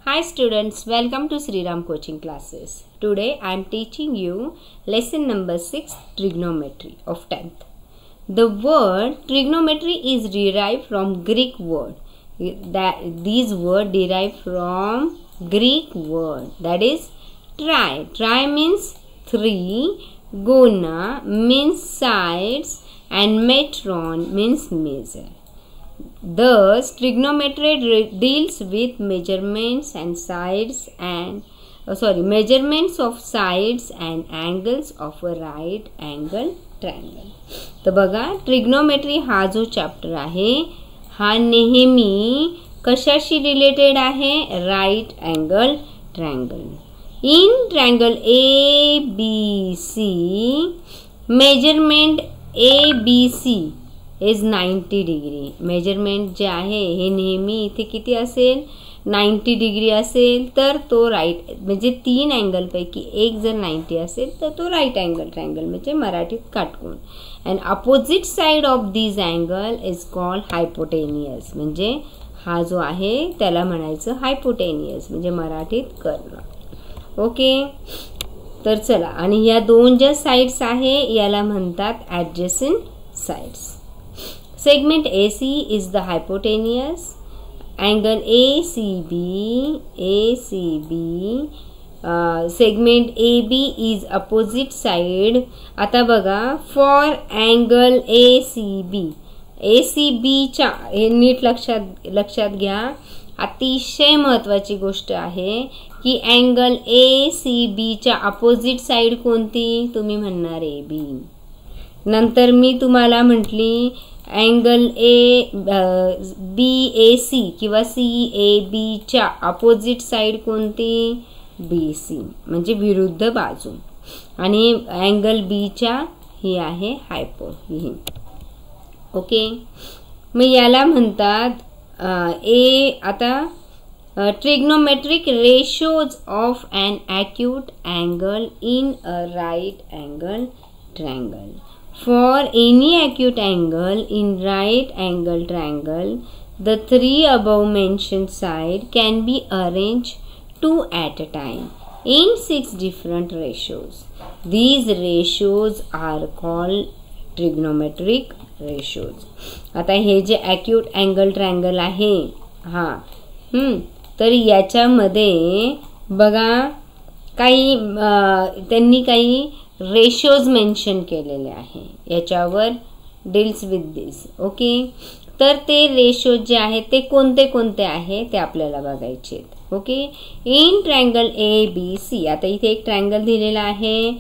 Hi students, welcome to Sriram coaching classes. Today I am teaching you lesson number 6, trigonometry of 10th. The word trigonometry is derived from Greek word. These word derived from Greek word, that is tri. Tri means 3, gona means sides, and metron means measure. Thus, trigonometry deals with measurements and sides and measurements of sides and angles of a right angle triangle. तर बघा, trigonometry हा जो chapter आहे हा नेहमी कशाशी related आहे? Right angle triangle. In triangle ABC, measurement ABC is 90 degree. Measurement जे आहे हे नेहमी इथे किती असेल? 90 डिग्री असेल तर तो राईट, म्हणजे 3 अँगल पैकी एक जर 90 असेल तर तो राईट अँगल ट्रायंगल, म्हणजे मराठीत काटकोन. And opposite side of this angle is called hypotenuse. म्हणजे हा जो आहे त्याला म्हणायचं हायपोटेनियस, म्हणजे मराठीत कर्ण. ओके, तर चला, आणि या दोन ज्या साइड्स आहे याला म्हणतात adjacent sides. Segment AC is the hypotenuse. Angle ACB, segment AB is opposite side. आता बघा, for angle ACB च्या, हे नीट लक्षात घ्या, अतिशय महत्वाची गोष्ट आहे की अँगल ACB च्या अपोजिट साइड कोणती? तुम्ही म्हणणार AB. नंतर मी तुम्हाला म्हटली अँगल BAC किंवा CAB च्या अपोजिट साइड कोणती? BC, म्हणजे विरुद्ध बाजू. आणि अँगल B च्या ही आहे हायपो ही. ओके, मग याला म्हणतात आता trigonometric ratios of an acute angle in a right angle triangle. For any acute angle in right angle triangle, the 3 above mentioned side can be arranged 2 at a time in 6 different ratios. These ratios are called trigonometric ratios. आता हे जे acute angle triangle आहे हा, तर याच्यामध्ये बघा काही त्यांनी काही रेशोज मेन्शन केलेले आहे. याच्यावर डील्स विथ दिस. ओके, तर ते रेशो जे आहेत ते कोणते कोणते आहे ते आपल्याला बघायचे. ओके, इन ट्रायंगल ABC, आता इथे एक ट्रायंगल दिलेला आहे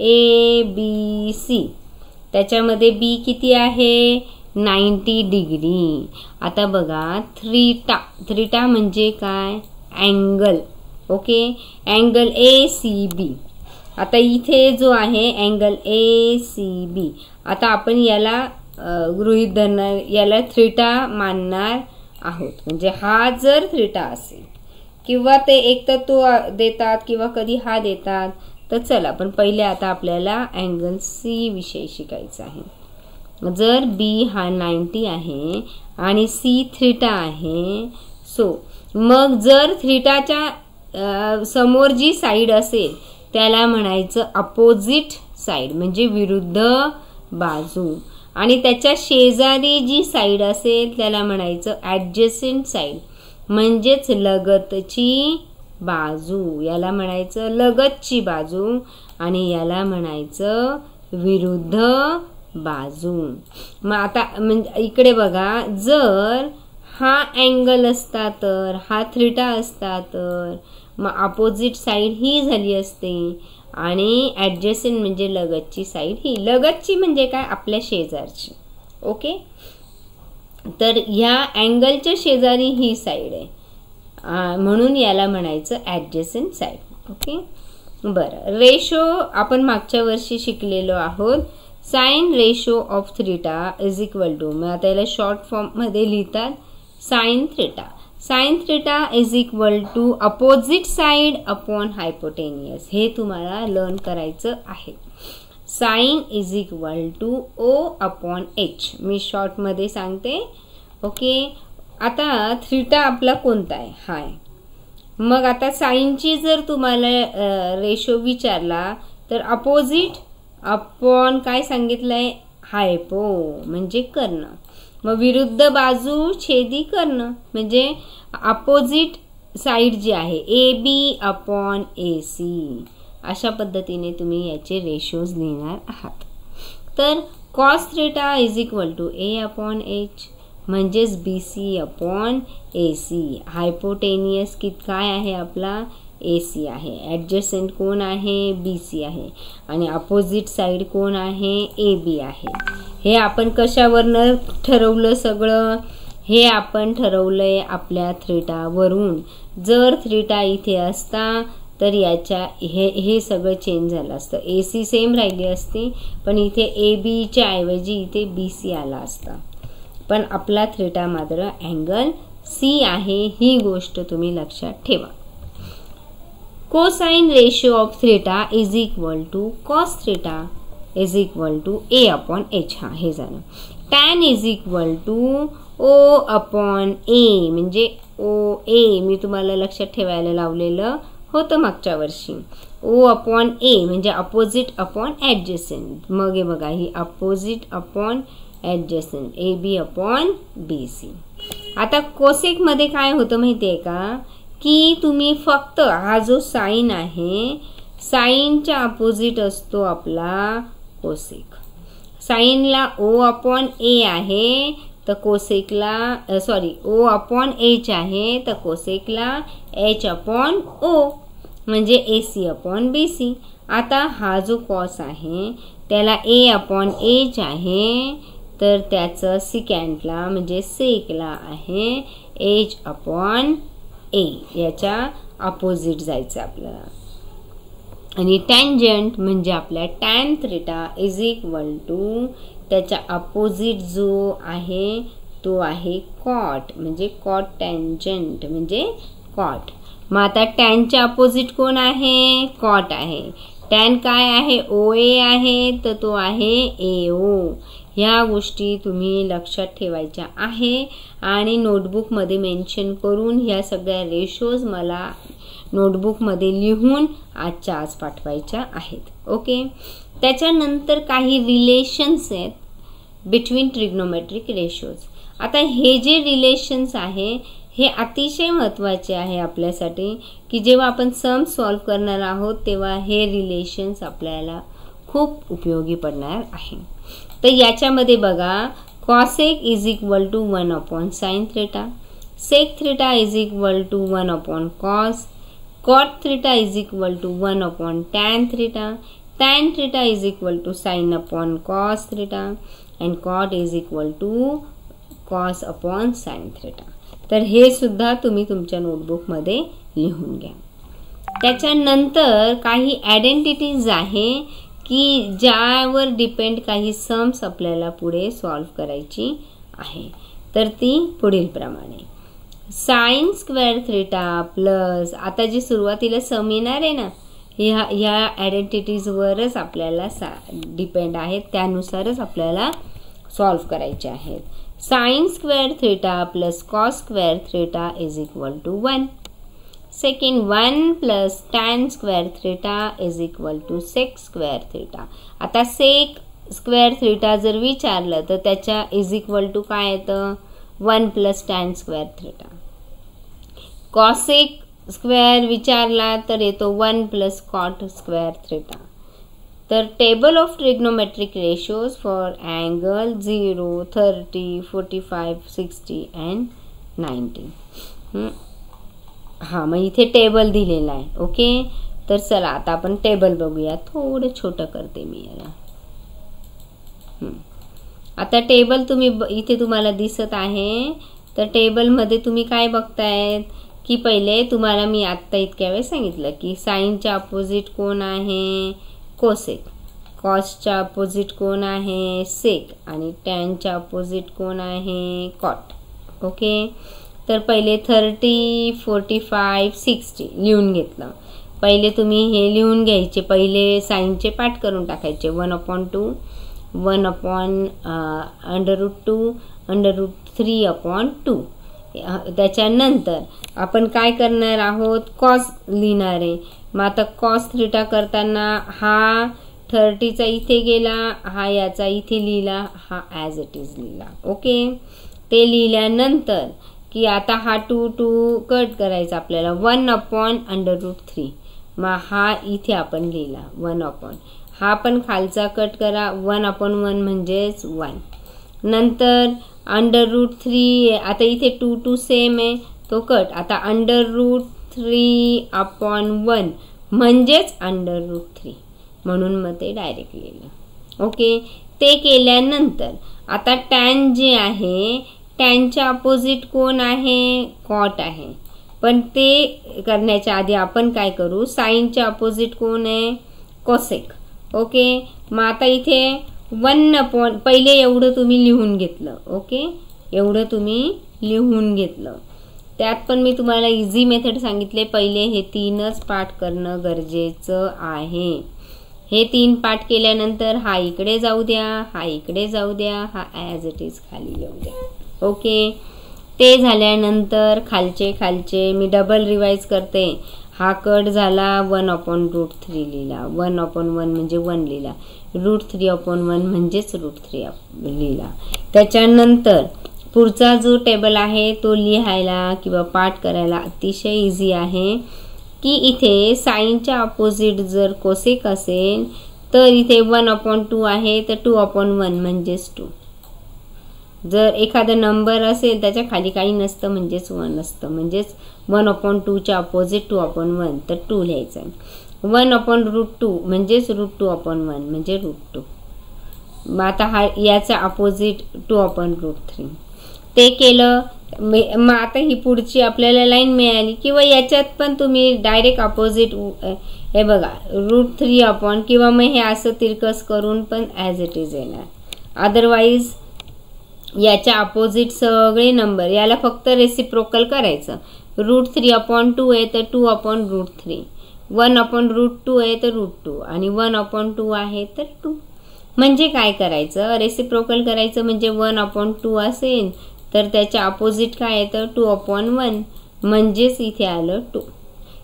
ABC, त्याच्यामध्ये B किती आहे? 90 डिग्री. आता बघा, थ्रीटा म्हणजे काय? अँगल. Okay, angle ACB. आता इथे जो आहे अँगल ACB, आता आपण याला गृहीत धरणार, याला थीटा मानणार आहोत. म्हणजे हा जर थीटा असेल किंवा ते एक तर तो देतात किंवा कधी हा देतात, तर चला पण पहिले आता आपल्याला अँगल C विषयी शिकायचं आहे. जर B हा 90 आहे आणि C थीटा आहे, सो मग जर थीटाच्या समोर जी साइड असेल त्याला म्हणायचं अपोजिट साइड, म्हणजे विरुद्ध बाजू. आणि त्याच्या शेजारी जी साइड असेल त्याला म्हणायचं ॲडजसेंट साइड, म्हणजेच लगतची बाजू. याला म्हणायचं लगतची बाजू आणि याला म्हणायचं विरुद्ध बाजू. मग आता म्हणजे इकडे बघा, जर हा अँगल असता तर, हा थीटा असता तर, मग अपोजिट साइड ही झाली असते आणि ॲडजसेंट म्हणजे लगतची साइड ही. लगतची म्हणजे काय? आपल्या शेजारची. ओके, तर ह्या अँगलच्या शेजारी ही साइड आहे, म्हणून याला म्हणायचं ॲडजसेंट साइड. ओके, बरं, रेशो आपण मागच्या वर्षी शिकलेलो आहोत. Sine ratio of theta is equal to, मग आता याला शॉर्ट फॉर्म मध्ये लिहितात sine theta. Sine theta is equal to opposite side upon hypotenuse. हे तुम्हाला लर्न करायचं आहे. Sine is equal to O upon H. मी शॉर्ट मध्ये सांगते. ओके, आता थीटा आपला कोणता आहे? हा आहे. मग आता साईनची जर तुम्हाला रेशो विचारला तर अपोजिट अपॉन काय सांगितलंय, हायपो म्हणजे कर्ण. मग विरुद्ध बाजू छेदी कर्ण म्हणजे अपोजिट साइड जी आहे ए बी अपॉन ए सी. अशा पद्धतीने तुम्ही याचे रेशोज लिहिणार आहात. तर cos theta is equal to A upon H म्हणजेच B C upon A C. Hypotenuse काय आहे आपला, ए सी आहे. ॲडजसेंट कोण आहे, बी सी आहे. आणि अपोजिट साईड कोण आहे, ए बी आहे. हे आपण कशावरनं ठरवलं सगळं, हे आपण ठरवलंय आपल्या थीटावरून. जर थीटा इथे असता तर याच्या हे सगळं चेंज झालं असतं. ए सी सेम राहिली असती पण इथे ए बीच्या ऐवजी इथे बी सी आला असता. पण आपला थीटा मात्र अँगल सी आहे, ही गोष्ट तुम्ही लक्षात ठेवा. Cosine ratio of theta is equal to cos theta is equal to A upon H. हा हे झालं. Tan is equal to O upon A म्हणजे ओ ए मी तुम्हाला लक्षात ठेवायला लावलेलं होतं मागच्या वर्षी. ओ अपॉन ए म्हणजे अपोजिट अपॉन ॲडजसेंट. मग हे बघा ही opposite upon adjacent A B upon B C. आता कोसेक मध्ये काय होतं माहिती आहे का, की तुम्ही फक्त हा जो साइन आहे साइनच्या अपोजिट असतो आपला कोसेक. साइनला ओ अपॉन ए आहे तर कोसेकला ओ अपॉन एच आहे तर कोसेकला एच अपॉन ओ म्हणजे ए सी अपॉन बी सी. आता हा जो कॉस आहे त्याला ए अपॉन एच आहे तर त्याचं सिकँटला म्हणजे सेकला आहे एच अपॉन ए. याच्या अपोजिट जायचं आपल्याला. आणि टँजंट म्हणजे आपल्या tan theta is equal to त्याच्या अपोजिट जो आहे तो आहे कॉट म्हणजे कॉट टँजंट म्हणजे कॉट. मग आता टॅनच्या अपोजिट कोण आहे, कॉट आहे. टॅन काय आहे, ओ ए आहे तर तो आहे ए ओ. ह्या गोष्टी तुम्ही लक्षात ठेवायच्या आहे आणि नोटबुकमध्ये मेन्शन करून ह्या सगळ्या रेशोज मला नोटबुकमध्ये लिहून आजच्या आज पाठवायच्या आहेत. ओके. त्याच्यानंतर काही रिलेशन्स आहेत बिटवीन ट्रिग्नोमेट्रिक रेशोज. आता हे जे रिलेशन्स आहे हे अतिशय महत्त्वाचे आहे आपल्यासाठी की जेव्हा आपण सम सॉल्व करणार आहोत तेव्हा हे रिलेशन्स आपल्याला खूप उपयोगी पडणार आहे. तर याच्यामध्ये बघा cosec is equal to 1 upon sine theta, sec theta is equal to 1 upon cos, cot theta is equal to 1 upon tan theta, tan theta is equal to sine upon cos theta and cot is equal to cos upon sine theta. तर हे सुद्धा तुम्ही तुमच्या नोटबुकमध्ये लिहून घ्या. त्याच्यानंतर काही identities आहे की ज्यावर डिपेंड काही सम्स आपल्याला पुढे सॉल्व करायची आहे. तर ती पुढील प्रमाणे साइन स्क्वेअर थीटा प्लस, आता जी सुरुवातीला सम येणार आहे ना ह्या आयडेंटिटीजवरच आपल्याला डिपेंड आहेत, त्यानुसारच आपल्याला सॉल्व करायचे आहेत. Sine square theta plus cos square theta is equal to 1. Second 1 plus tan square theta is equal to sec square theta. आता सेक स्क्वेअर थीटा जर विचारलं तर त्याच्या इज इक्वल टू काय येतं 1 plus tan square theta. Cosec square विचारला तर येतो 1 प्लस कॉट स्क्वेअर थीटा. तर table of trigonometric ratios for angle 0, 30, 45, 60 and 90. हां मग इथे टेबल दिलेला आहे. ओके. तर चला आता आपण टेबल बघूया. थोडं छोटं करते मी याला. आता टेबल तुम्ही इथे तुम्हाला दिसत आहे. तर टेबलमध्ये तुम्ही काय बघतायत की पहिले तुम्हाला मी आत्ता इतक्या वेळ सांगितलं की साइनच्या अपोजिट कोण आहे कोसेक, कॉसच्या अपोजिट कोण आहे सेक आणि टॅनच्या अपोजिट कोण आहे कॉट. ओके. तर पहिले 30, 45, 60 लिहून घेतलं. पहिले तुम्ही हे लिहून घ्यायचे, पहिले साइनचे पाठ करून टाकायचे. 1/2, 1/√2, √3/2 त्याच्यानंतर आपण काय करणार आहोत, कॉस लिहिणार आहे. मग आता कॉस थीटा करताना हा 30चा इथे गेला, हा याचा इथे लिहिला, हा ॲज इट इज लिहिला. ओके, ते लिहिल्यानंतर की आता हा 2 कट करायचा आपल्याला, 1/√3. मग हा इथे आपण लिहिला 1/, हा पण खालचा कट करा, 1/1 म्हणजेच 1. नंतर √3, आता इथे 2 सेम आहे तो कट, आता √3/1 म्हणजेच √3 म्हणून मग ते डायरेक्ट लिहिलं. ओके, ते केल्यानंतर आता टॅन जे आहे, टॅनच्या अपोजिट कोण आहे, कॉट आहे. पण ते करण्याच्या आधी आपण काय करू, साईनच्या अपोजिट कोण आहे, कोसेक. ओके, मग आता इथे 1 पहिले एवढं तुम्ही लिहून घेतलं. ओके, एवढं तुम्ही लिहून घेतलं. त्यात पण मी तुम्हाला इझी मेथड सांगितले. पहिले हे 3च पाठ करणं गरजेचं आहे. हे 3 पाठ केल्यानंतर हा इकडे जाऊ द्या, हा इकडे जाऊ द्या, हा ॲज इट इज खाली येऊ द्या. ओके, ते झाल्यानंतर खालचे मी डबल रिवाइज करते. हा कट झाला, 1/√3 लिहिला, 1/1 म्हणजे 1 लिहिला, √3/1 म्हणजेच √3 लिहिला. त्याच्यानंतर पुढचा जो टेबल आहे तो लिहायला किंवा पाठ करायला अतिशय इझी आहे. की इथे साईनच्या अपोजिट जर कोसेक असेल तर इथे 1/2 आहे, तर 2/1 म्हणजेच 2. जर एखादा नंबर असेल त्याच्या खाली काही नसतं म्हणजेच 1 असतं, म्हणजेच 1/2च्या अपोजिट 2/1, तर 2 लिहायचं आहे. 1/√2 म्हणजेच √2/1 म्हणजे √2. मग आता हा याचा अपोजिट 2/√3. ते केलं. मग आता ही पुढची आपल्याला लाईन मिळाली, किंवा याच्यात पण तुम्ही डायरेक्ट अपोजिट, हे बघा √3 किंवा मग हे असं तिरकस करून पण ॲज इट इज येणार. अदरवाईज याच्या अपोजिट सगळे नंबर, याला फक्त रेसिप्रोकल करायचं. √3/2 आहे तर 2/√3, 1/√2 आहे तर √2 आणि 1/2 आहे तर 2. म्हणजे काय करायचं, रेसिप्रोकल करायचं. म्हणजे 1/2 असेल तर त्याच्या अपोजिट काय आहे तर 2/1 म्हणजेच इथे आलं 2.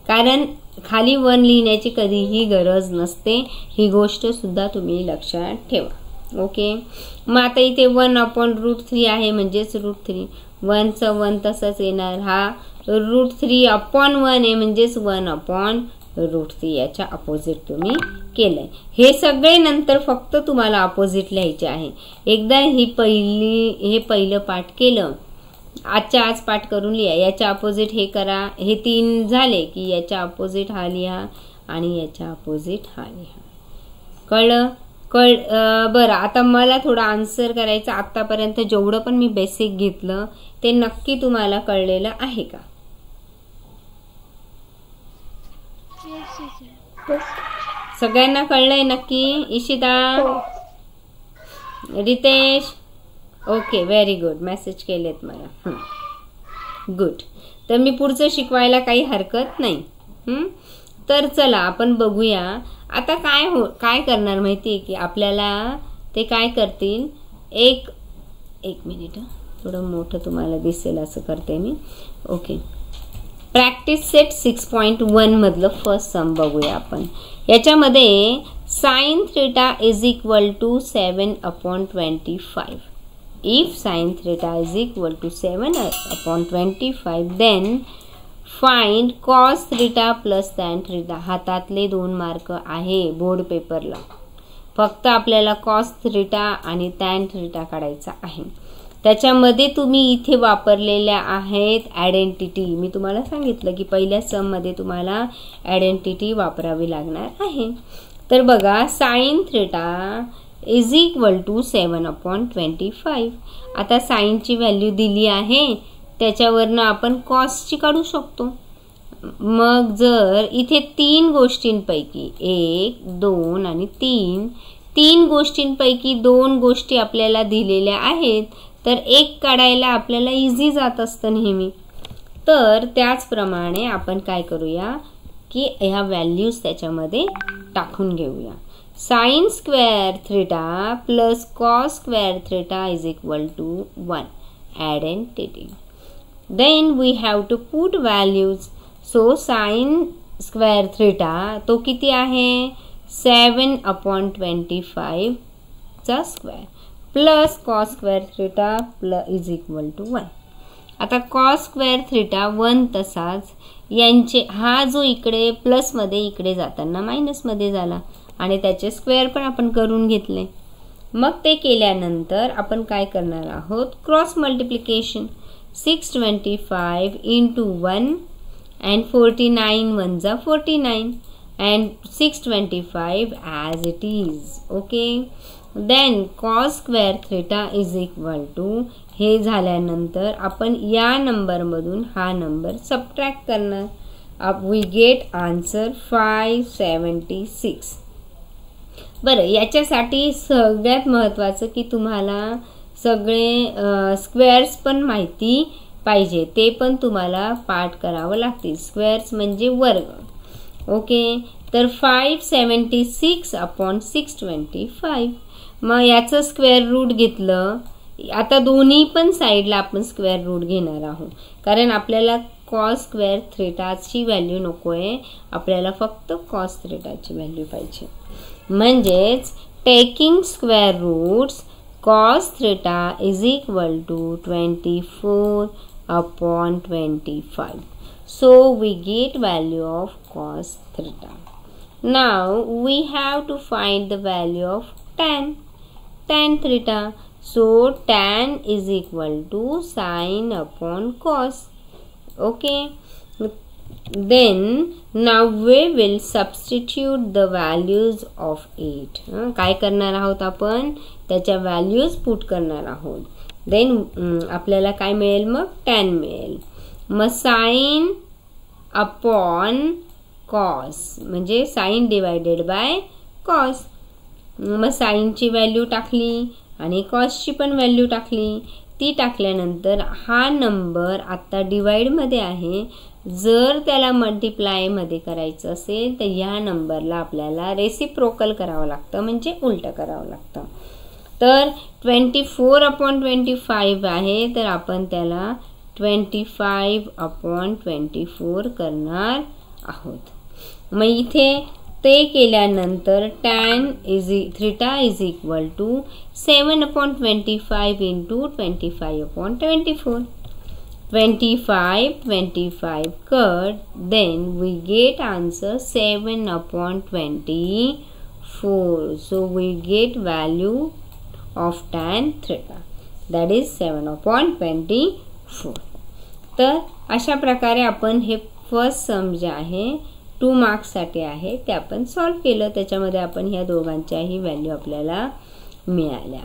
कारण खाली 1 लिहिण्याची कधीही गरज नसते, ही गोष्ट सुद्धा तुम्ही लक्षात ठेवा. ओके, मग आता इथे 1/√3 आहे म्हणजेच √3, 1चं 1 तसंच येणार. हा √3/1 आहे म्हणजेच 1/√3. याच्या अपोजिट तुम्ही केलंय. हे सगळे नंतर फक्त तुम्हाला अपोजिट लिहायचे आहे. एकदा हे पहिलं पाठ केलं, आजच्या आज पाठ करून लिहा. याच्या अपोजिट हे करा. हे 3 झाले की याच्या अपोजिट हा लिहा आणि याच्या अपोजिट हा लिहा. कळलं? बरं, आता मला थोडा आन्सर करायचा. आतापर्यंत जेवढं पण मी बेसिक घेतलं ते नक्की तुम्हाला कळलेलं आहे का? सगळ्यांना कळलंय नक्की? Ishita, Ritesh, okay, very good, message केलेत मला. गुड. तर मी पुढचं शिकवायला काही हरकत नाही. तर चला आपण बघूया आता काय करणार माहिती की आपल्याला ते काय करतील. एक मिनिट, थोडं मोठं तुम्हाला दिसेल असं करते मी. ओके, प्रॅक्टिस सेट 6.1 मधलं फर्स्ट सम बघूया आपण. याच्यामध्ये sin θ is equal to 7/25. If sin θ is equal to 7/25 then find cos θ plus tan θ. हातातले 2 मार्क आहे बोर्ड पेपरला. फक्त आपल्याला cos θ आणि tan θ काढायचा आहे. त्याच्यामध्ये तुम्ही इथे वापरलेल्या आहेत आयडेंटिटी. मी तुम्हाला सांगितलं की पहिल्या सम मध्ये तुम्हाला आयडेंटिटी वापरावी लागणार आहे. तर बघा, sin θ इज इक्वल टू 7/25. आता साईनची व्हॅल्यू दिली आहे, त्याच्यावरनं आपण कॉसची काढू शकतो. मग जर इथे 3 गोष्टींपैकी 1, 2 आणि 3 गोष्टींपैकी 2 गोष्टी आपल्याला दिलेल्या आहेत, तर 1 काढायला आपल्याला इझी जात असतं नेहमी. तर त्याचप्रमाणे आपण काय करूया की ह्या व्हॅल्यूज त्याच्यामध्ये टाकून घेऊया. sin square θ plus cos square θ is equal to 1. Identity. Then we have to put values. So sine square theta तो किती आहे 7/25 चा square plus cos square theta is equal to 1. आता कॉस स्क्वेअर थीटा 1 तसाच यांचे हा जो इकडे प्लसमध्ये इकडे जाताना मायनसमध्ये झाला आणि त्याचे स्क्वेअर पण आपण करून घेतले. मग ते केल्यानंतर आपण काय करणार आहोत क्रॉस मल्टिप्लिकेशन. 625 into 1 and 49 1 जा 49 and 625 as it is. Okay. Then cos square theta is equal to हे झाल्यानंतर आपण या नंबरमधून हा नंबर सबट्रॅक्ट करणार. we get answer 576. बरं याच्यासाठी सगळ्यात महत्त्वाचं की तुम्हाला सगळे स्क्वेअर्स पण माहिती पाहिजे, ते पण तुम्हाला पाठ करावं लागतील. स्क्वेअर्स म्हणजे वर्ग. ओके, तर 576/625. मग याचं स्क्वेअर रूट घेतलं. आता दोन्ही पण साईडला आपण स्क्वेअर रूट घेणार आहोत, कारण आपल्याला कॉस स्क्वेअर थीटाची व्हॅल्यू नको आहे, आपल्याला फक्त कॉस थीटाची व्हॅल्यू पाहिजे. म्हणजेच taking square roots cos theta is equal to 24/25. So we get value of cos theta. Now we have to find the value of tan theta. So tan is equal to sin upon cos. Okay. Then now we will substitute the values of 8. काय करणार आहोत आपण त्याच्या values put करणार आहोत. Then आपल्याला काय मिळेल मग tan मिळेल. मग साइन अपॉन कॉस म्हणजे साइन डिवायडेड बाय कॉस. मग साइनची व्हॅल्यू टाकली आणि कॉसची पण व्हॅल्यू टाकली. ती टाकल्यानंतर हा नंबर आता डिवाइडमध्ये आहे, जर त्याला मल्टिप्लायमध्ये करायचं असेल तर या नंबरला आपल्याला रेसिप्रोकल करावं लागतं, म्हणजे उलटं करावं लागतं. तर 24/25 आहे, तर आपण त्याला 25/24 करणार आहोत. मग इथे ते केल्यानंतर tan theta is equal to 7/25 into 25/24. 25 cut, then we get answer 7/24. So we get value of tan theta, that is 7/24. तर अशा प्रकारे आपण हे फर्स्ट सम जे आहे 2 मार्क्ससाठी आहे ते आपण सॉल्व केलं. त्याच्यामध्ये आपण ह्या दोघांच्याही व्हॅल्यू आपल्याला मिळाल्या.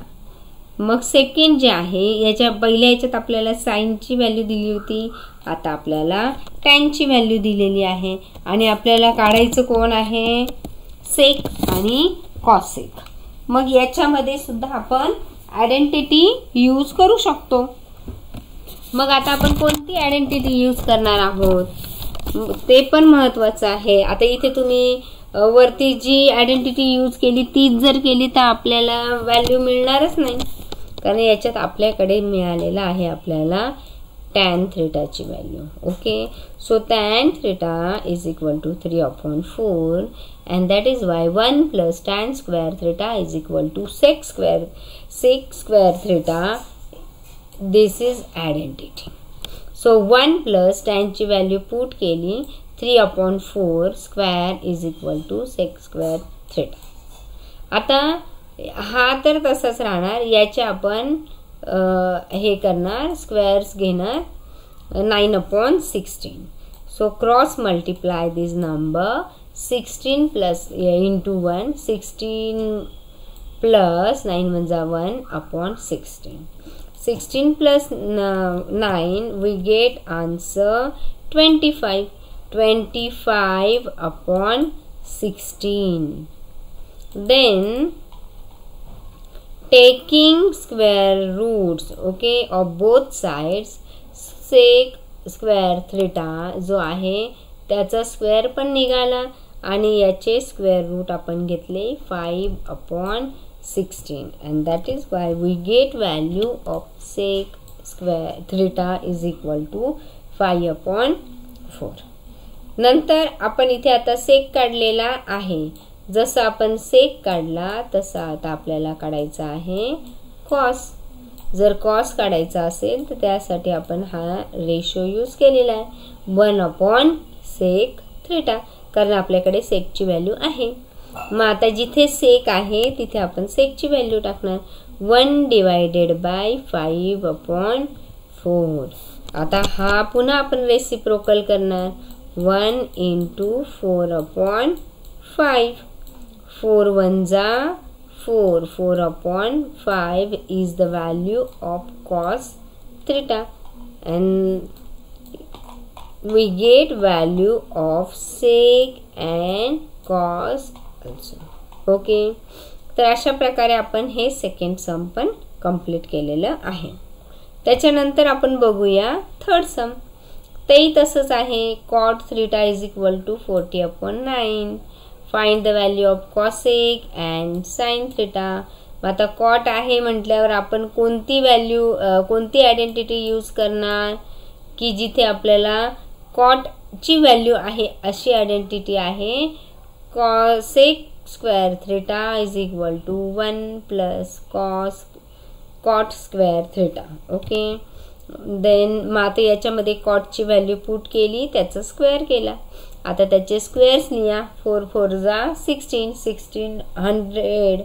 मग सेकंड जे आहे याच्या पहिल्या याच्यात आपल्याला साइनची व्हॅल्यू दिली होती, आता आपल्याला टॅनची व्हॅल्यू दिलेली आहे आणि आपल्याला काढायचं कोण आहे सेक आणि कॉसेक. मग याच्यामध्ये सुद्धा आपण आयडेंटिटी यूज करू शकतो. मग आता आपण कोणती आयडेंटिटी यूज करणार आहोत ते पण महत्त्वाचं आहे. आता इथे तुम्ही वरती जी आयडेंटिटी यूज केली तीच जर केली तर आपल्याला व्हॅल्यू मिळणारच नाही, कारण याच्यात आपल्याकडे मिळालेला आहे आपल्याला tan थीटाची value. Okay, so tan theta is equal to 3/4 and that is why 1 plus tan square theta is equal to sec square theta. This is identity. So 1 plus tan ची व्हॅल्यू पुट केली 3/4 square is equal to sec square theta. आता हा तर तसाच राहणार, याचे आपण हे करणार स्क्वेअर्स घेणार 9/16. सो क्रॉस मल्टिप्लाय दिस नंबर 16 plus into 1 16 plus 9 1 जा 1/16. 16 plus 9 we get answer 25. 25/16. Then taking square roots, okay, of both sides, sec square theta जो आहे त्याचा स्क्वेअर पण निघाला आणि याचे स्क्वेअर रूट आपण घेतले 5/16 and that is why we get value of sec square theta is equal to 5/4. नंतर आपण इथे आता सेक काढलेला आहे. जसं आपण सेक काढला तसं आता आपल्याला काढायचा आहे कॉस. जर कॉस काढायचा असेल तर त्यासाठी आपण हा रेशो यूज केलेला आहे 1/sec थीटा, कारण आपल्याकडे सेकची व्हॅल्यू आहे. मग आता जिथे सेक आहे तिथे आपण सेकची व्हॅल्यू टाकणार 1/5/4. आता हा पुन्हा आपण रेसिप्रोकल करणार 1 × 4/5. 4 1 जा 4. 4/5 is the value of cos theta, and we get value of sec and cos also. Okay, तर अशा प्रकारे आपण हे सेकंड सम पण कंप्लीट केलेलं आहे. त्याच्यानंतर आपण बघूया थर्ड सम. तेही तसंच आहे. cot theta is equal to 40/9. Find the value of cosec and sin theta. आता कॉट आहे म्हटल्यावर आपण कोणती व्हॅल्यू कोणती आयडेंटिटी यूज करणार की जिथे आपल्याला कॉटची व्हॅल्यू आहे अशी आयडेंटिटी आहे cosec square theta is equal to 1 + cot square theta. Okay, then मग आता याच्यामध्ये कॉटची व्हॅल्यू पुट केली, त्याचा स्क्वेअर केला. आता त्याचे स्क्वेअर्स लिहा. 4 4 जा 16. 16 100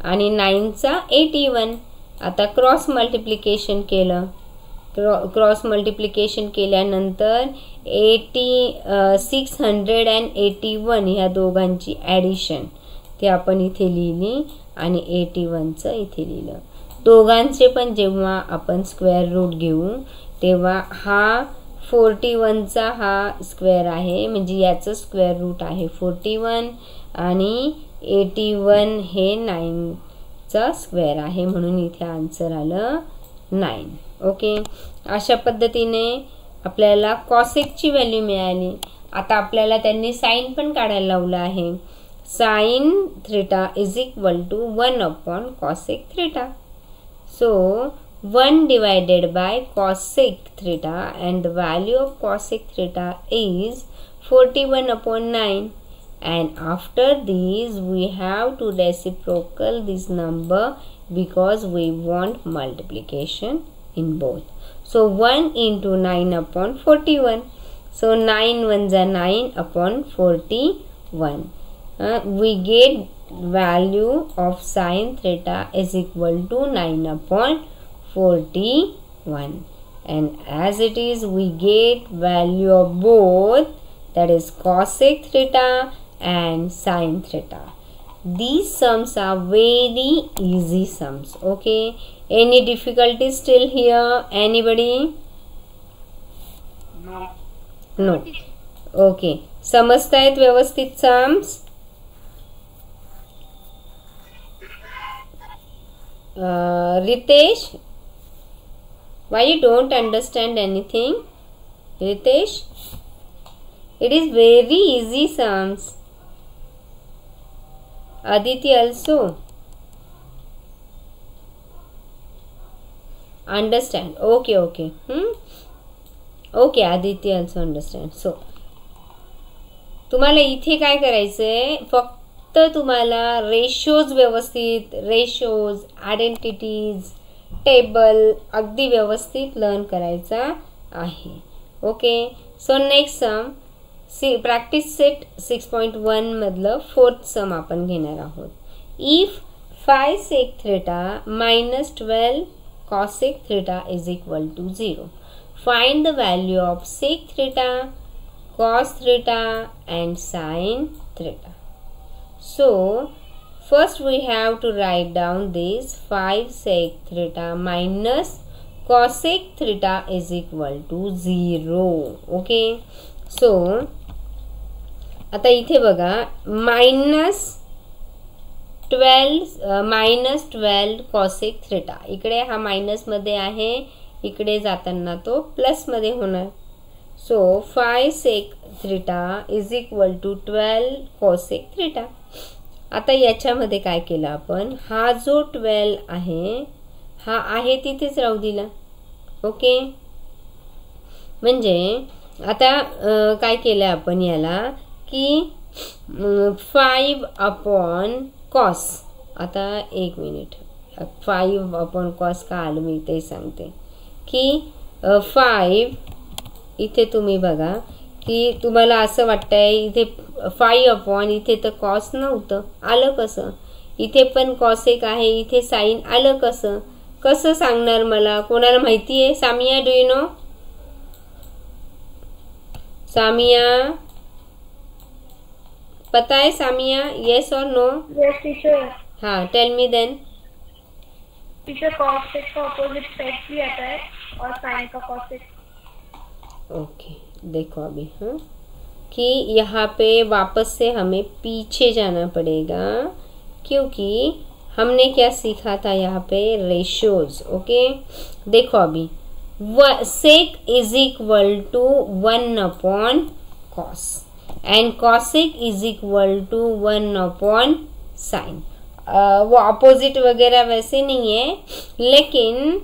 आणि 9 चा 81. आता क्रॉस मल्टिप्लिकेशन केलं. क्रॉस मल्टिप्लिकेशन केल्यानंतर 681 ह्या दोघांची ॲडिशन ती आपण इथे लिहिली आणि 81चं इथे लिहिलं. दोघांचे पण जेव्हा आपण स्क्वेअर रूट घेऊ तेव्हा हा 41चा हा स्क्वेअर आहे, म्हणजे याचं स्क्वेअर रूट आहे 41 आणि 81 हे 9चा स्क्वेअर आहे, म्हणून इथे आन्सर आलं 9. ओके, अशा पद्धतीने आपल्याला कॉसेकची व्हॅल्यू मिळाली. आता आपल्याला त्यांनी साइन पण काढायला लावलं आहे. sin theta is equal to 1/cosec theta. So 1 divided by cosec theta, and the value of cosec theta is 41/9. And after this we have to reciprocal this number because we want multiplication in both. So 1 × 9/41. So 9 1 are 9/41. We get value of sin theta is equal to 9/41, and as it is we get value of both, that is cosec theta and sin theta. These sums are very easy sums. Okay, any difficulty still here? Anybody? No. Okay, समजतायत व्यवस्थित sums? Ritesh, why you don't understand anything? Ritesh, it is very easy sums. Aditi also understand. Okay. Okay, Aditi also understand. So तुम्हाला इथे काय करायचंय, फक्त तुम्हाला ratios व्यवस्थित, ratios, identities, table अगदी व्यवस्थित लर्न करायचा आहे. Okay, so next sum practice set 6.1 मधलं फोर्थ सम आपण घेणार आहोत. If 5 sec theta minus 12 cosec theta is equal to 0. Find the value of sec theta, cos theta and sin theta. So first we have to write down this 5 sec theta minus cosec theta is equal to 0. Okay, so आता इथे बघा -12 cosec theta, इकडे हा minus मध्ये आहे, इकडे जाताना तो प्लस मध्ये होणार. So 5 sec theta is equal to 12 cosec theta. आता याच्यामध्ये काय केलं आपण, हा जो 12 आहे हा आहे तिथेच राहू दिला. ओके, म्हणजे आता काय केलं आपण याला की 5 अपॉन कॉस. आता एक मिनिट, 5 अपॉन कॉस का आलं मी ते सांगते की 5 इथे तुम्ही बघा की तुम्हाला असं वाटतंय इथे 5 अपॉन इथे तर कॉस नव्हतं, आलं कसं? इथे पण कॉस एक आहे, इथे साईन आलं कसं? कसं सांगणार मला? कोणाला माहिती आहे? Samia, do you know? Samia, पता है सामिया? येस और नो? Yes teacher. हाँ, tell me then. Teacher cos sec का ऑपोजिट सेक भी आता है और साइन का cos सेक. ओके, देखो अभी हाँ कि यहाँ पे वापस से हमें पीछे जाना पड़ेगा क्योंकि हमने क्या सीखा था यहाँ पे? रेशियोज. ओके, देखो अभी sec is equal to 1 upon cos and cosec is equal to 1 upon sine. वो अपोजिट वगैरह वैसे नहीं है, लेकिन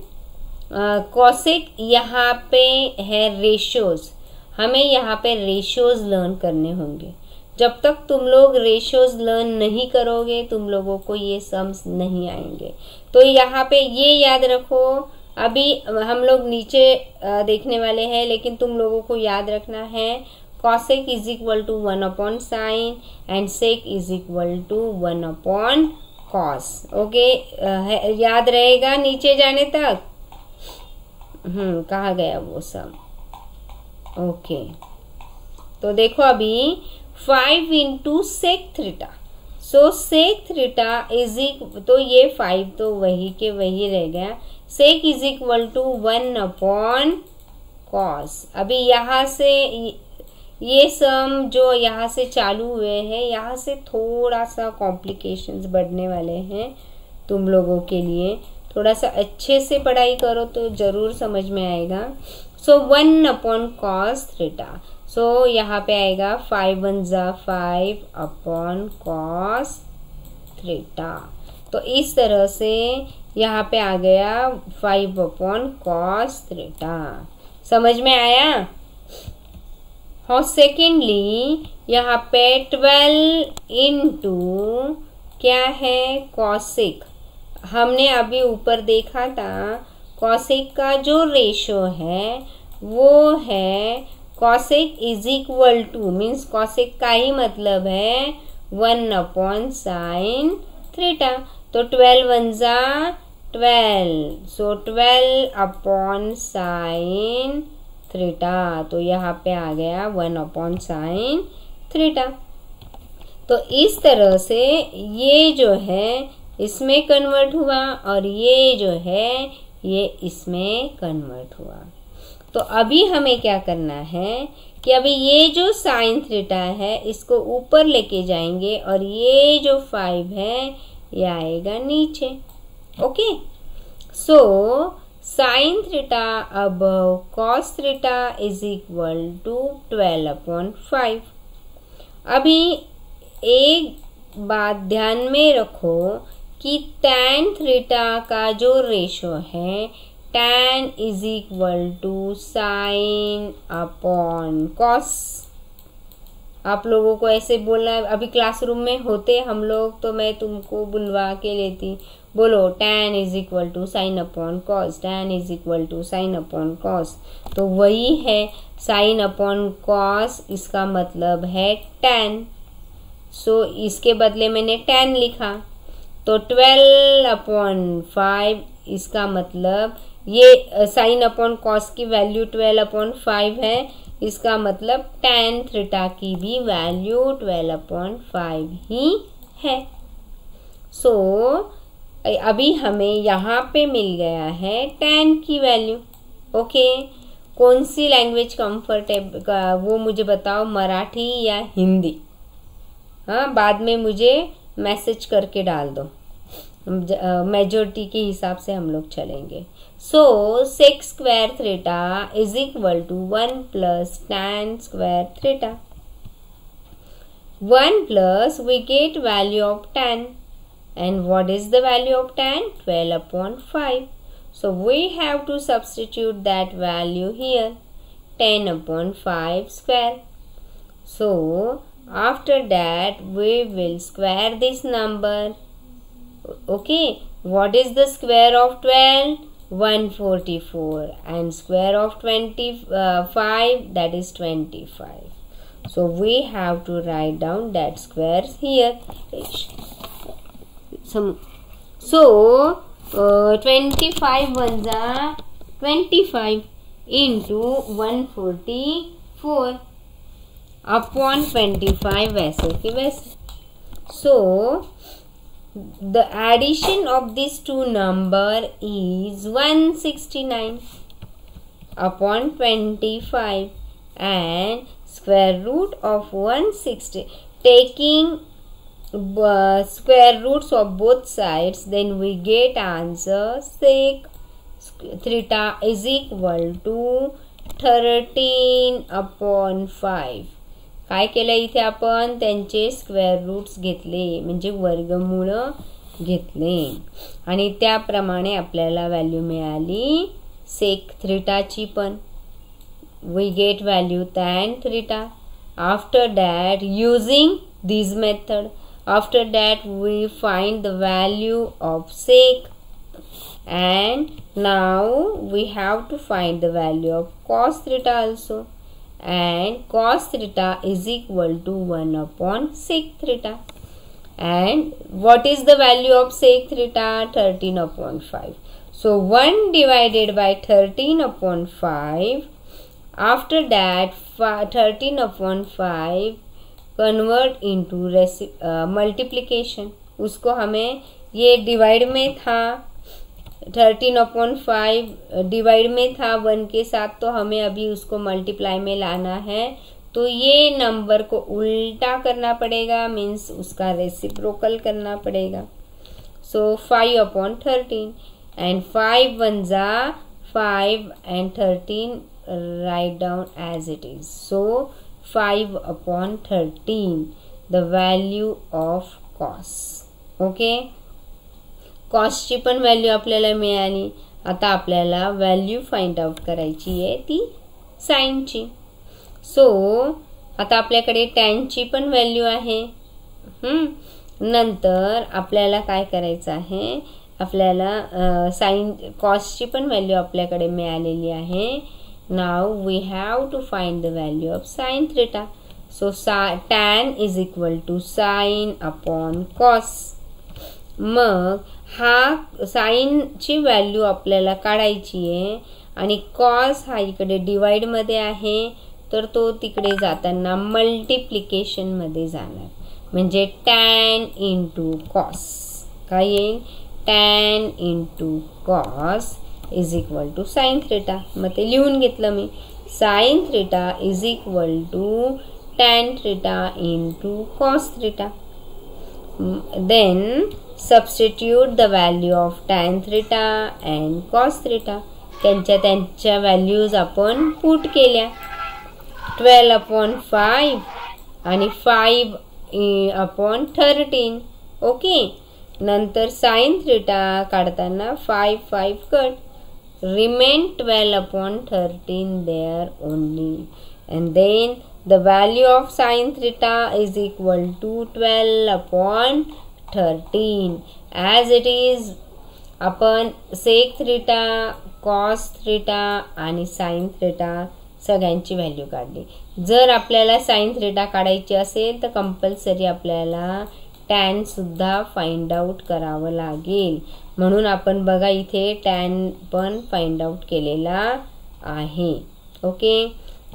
कॉसेक यहाँ पे है रेशियोज. हमें यहाँ पे रेशियोज लर्न करने होंगे. जब तक तुम लोग रेशियोज लर्न नहीं करोगे तुम लोगों को ये सम्स नहीं आएंगे. तो यहाँ पे ये याद रखो. अभी हम लोग नीचे देखने वाले हैं, लेकिन तुम लोगों को याद रखना है cosec is equal to 1 upon sine and sec is equal to 1 upon cos. Okay, याद रहेगा नीचे जाने तक? कहाँ गया वो सब? ओके, तो देखो अभी 5 into sec theta. So sec theta is तो ये 5 तो वही के वही रह गया. Sec is equal to 1 upon cos. अभी यहाँ से ये सम जो यहाँ से चालू हुए हैं, यहाँ से थोड़ा सा कॉम्प्लिकेशंस बढ़ने वाले हैं तुम लोगों के लिए. थोड़ा सा अच्छे से पढ़ाई करो तो जरूर समझ में आएगा. So 1 upon cos theta. So यहाँ पे आएगा 5 1 जा 5 अपॉन कॉस थीटा. तो इस तरह से यहाँ पे आ गया 5 अपॉन कॉस थीटा. समझ में आया? और सेकेंडली यहाँ पे 12 इंटू क्या है? कॉसेक. हमने अभी ऊपर देखा था कॉसेक का जो रेशो है वो है cosec is equal to, means cosec का ही मतलब है 1 अपॉन साइन थीटा. तो 12 1 जा 12, सो 12 अपॉन साइन थीटा. तो यहाँ पे आ गया 1 अपॉन साइन थीटा. तो इस तरह से ये जो है इसमें कन्वर्ट हुआ और ये जो है ये इसमें कन्वर्ट हुआ. तो अभी हमें क्या करना है कि अभी ये जो साइन थीटा है इसको ऊपर लेके जाएंगे और ये जो 5 है ये आएगा नीचे. Okay, so sine theta above cos theta is equal to 12 upon 5. अभी एक बात ध्यान में रखो कि tan थीटा का जो रेशो है tan is equal to sine upon cos. आप लोगों को ऐसे बोलना है. अभी क्लासरूम में होते हम लोग तो मैं तुमको बुलवा के लेती. बोलो tan is equal to sine upon cos, tan is equal to sine upon cos. तो वही है साइन अपॉन कॉस, इसका मतलब है tan. सो इसके बदले मैंने tan लिखा. तो 12 अपॉन 5 इसका मतलब ये साइन अपॉन कॉस की वैल्यू 12 अपॉन 5 है. इसका मतलब tan थीटा की भी वैल्यू 12 अपॉन 5 ही है. सो अभी हमें यहाँ पे मिल गया है tan की वैल्यू. ओके, कौन सी लैंग्वेज कंफर्टेबल वो मुझे बताओ, मराठी या हिंदी? हाँ, बाद में मुझे मैसेज करके डाल दो. मेजॉरिटी के हिसाब से हम लोग चलेंगे. So sec square theta is equal to 1 plus tan square theta. 1 plus we get value of tan. And what is the value of tan? 12 upon 5. So we have to substitute that value here, 10 upon 5 square. So after that we will square this number. Okay, what is the square of 12? 144, and square of 25, that is 25. So we have to write down that squares here. So 25 ones are 25 into 144 upon 25 वैसे के वैसे. So the addition of these two number is 169 upon 25 and square root of 160. Taking square roots of both sides, then we get answer sec theta is equal to 13 upon 5. काय केलं इथे आपण त्यांचे square roots घेतले, म्हणजे वर्गमूळ घेतले आणि त्याप्रमाणे आपल्याला व्हॅल्यू मिळाली सेक थीटाची पण. We get value tan theta. After that using this method, after that we find the value of sec, and now we have to find the value of cos theta also, and cos theta is equal to 1 upon sec theta. And what is the value of sec theta? 13 upon 5. So 1 divided by 13 upon 5. After that 13 upon 5 convert into multiplication. उसको हमें ये divide में था 13 upon 5 divide में था 1 के साथ, तो हमें अभी उसको मल्टीप्लाई में लाना है. तो ये नंबर को उल्टा करना पड़ेगा, मीन्स उसका रेसिप्रोकल करना पड़ेगा. सो 5 अपॉन 13 एंड 5 1 जा 5 and 13 right down as it is. So 5 upon 13 the value of cos. Okay, कॉसची पण व्हॅल्यू आपल्याला मिळाली. आता आपल्याला व्हॅल्यू फाइंड आउट करायची आहे ती साइनची. सो आता आपल्याकडे टॅनची पण व्हॅल्यू आहे. नंतर आपल्याला काय करायचं आहे, आपल्याला साइन कॉसची पण व्हॅल्यू आपल्याकडे मिळालेली आहे. Now we have to find the value of sin theta. So tan is equal to sin upon cos. मग हा साइन ची व्हॅल्यू आपल्याला काढायची आहे आणि cos हा इकडे डिवाइड मध्ये आहे, तर तो तिकडे जाताना मल्टिप्लिकेशन मध्ये जाणार, म्हणजे tan इंटू cos. काय येईल? tan into cos is equal to sine theta. मग ते लिहून घेतलं मी. Sine theta is equal to tan theta into cos theta. Then substitute the value of tan theta and cos theta. त्यांच्या values आपण put केल्या. 12 अपॉन 5 आणि 5 upon 13. Okay, नंतर साइन थीटा काढताना 5 5 cut, remain 12 upon 13 there only, and then the value of sin theta is equal to 12 upon 13 as it is. आपण sec theta, cos theta आणि sin theta सगळ्यांची value काढली. जर आपल्याला sin theta काढायची असेल तर कंपल्सरी आपल्याला tan सुद्धा फाइंड आउट करावं लागेल. म्हणून आपण बघा इथे tan पण फाइंड आउट केलेला आहे. ओके,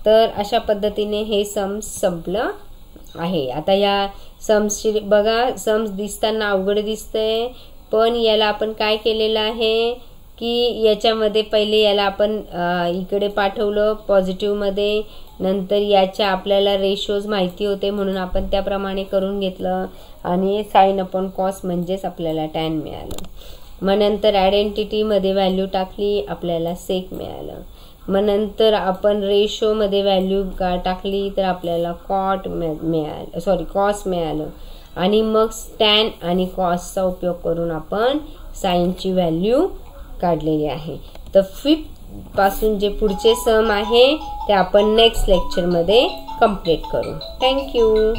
तर अशा पद्धतीने हे सम्स संपलं आहे. आता या सम्सची बघा, सम्स दिसताना अवघड दिसतंय, पण याला आपण काय केलेलं आहे की याच्यामध्ये पहिले याला आपण इकडे पाठवलं पॉझिटिव्हमध्ये, नंतर याच्या आपल्याला रेशोज माहिती होते म्हणून आपण त्याप्रमाणे करून घेतलं आणि साइन अपॉन कॉस म्हणजेच आपल्याला टॅन मिळालं. मग नंतर आयडेंटिटीमध्ये व्हॅल्यू टाकली, आपल्याला सेक मिळालं. मग नंतर आपण रेशोमध्ये व्हॅल्यू टाकली तर आपल्याला कॉस मिळालं आणि मग टॅन आणि कॉसचा उपयोग करून आपण साइनची व्हॅल्यू काढलेली आहे. तर 5th पासून जे पुढचे सम आहे ते आपण नेक्स्ट लेक्चरमध्ये कंप्लीट करू. थँक्यू.